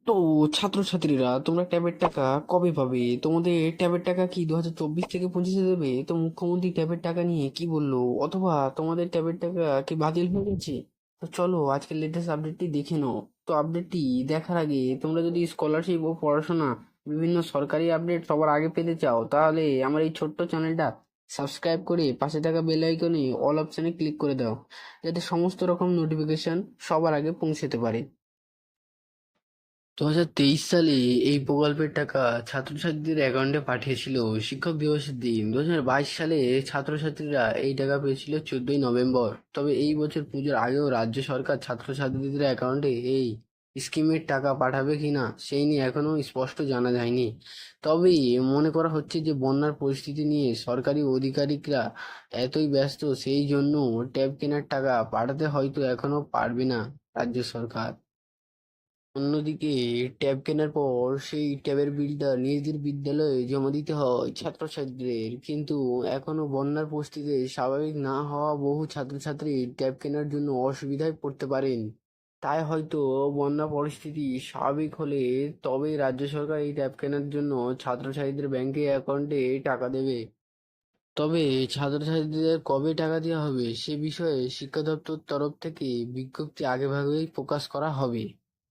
তো ছাত্রছাত্রীরা, তোমরা ট্যাবের টাকা কবে পাবে? তোমাদের ট্যাবের টাকা কি 2024 থেকে পৌঁছে দেবে? তো মুখ্যমন্ত্রী ট্যাবের টাকা নিয়ে কি বললো? অথবা তোমাদের ট্যাবের টাকা কি বাতিল হয়ে গেছে? তো চলো আজকের লেটেস্ট আপডেটটি দেখে নাও। তো আপডেটটি দেখার আগে তোমরা যদি স্কলারশিপ ও পড়াশোনা বিভিন্ন সরকারি আপডেট সবার আগে পেতে চাও, তাহলে আমার এই ছোট্ট চ্যানেলটা সাবস্ক্রাইব করে পাশে থাকা বেল আইকনে অল অপশনে ক্লিক করে দাও, যাতে সমস্ত রকম নোটিফিকেশন সবার আগে পৌঁছতে পারে। 2023 সালে এই প্রকল্পের টাকা ছাত্রছাত্রীদের অ্যাকাউন্টে পাঠিয়েছিল শিক্ষক দিবসের দিন। 2022 সালে ছাত্রছাত্রীরা এই টাকা পেয়েছিল 14ই নভেম্বর। তবে এই বছর পুজোর আগেও রাজ্য সরকার ছাত্রছাত্রীদের অ্যাকাউন্টে এই স্কিমের টাকা পাঠাবে কিনা সেই নিয়ে এখনো স্পষ্ট জানা যায়নি। তবে মনে করা হচ্ছে যে বন্যার পরিস্থিতি নিয়ে সরকারি আধিকারিকরা এতই ব্যস্ত, সেই জন্য ট্যাব কেনার টাকা পাঠাতে হয়তো এখনো পারবে না রাজ্য সরকার। অন্যদিকে ট্যাব কেনার পর সেই ট্যাবের বিলটা নিজেদের বিদ্যালয়ে জমা দিতে হয় ছাত্রছাত্রীদের, কিন্তু এখনো বন্যার পরিস্থিতিতে স্বাভাবিক না হওয়া বহু ছাত্রছাত্রী ট্যাব কেনার জন্য অসুবিধায় পড়তে পারেন। তাই হয়তো বন্যা পরিস্থিতি স্বাভাবিক হলে তবেই রাজ্য সরকার এই ট্যাব কেনার জন্য ছাত্রছাত্রীদের ব্যাংকে অ্যাকাউন্টে টাকা দেবে। তবে ছাত্রছাত্রীদের কবে টাকা দেওয়া হবে সে বিষয়ে শিক্ষা দপ্তর তরফ থেকে বিজ্ঞপ্তি আগেভাগেই প্রকাশ করা হবে।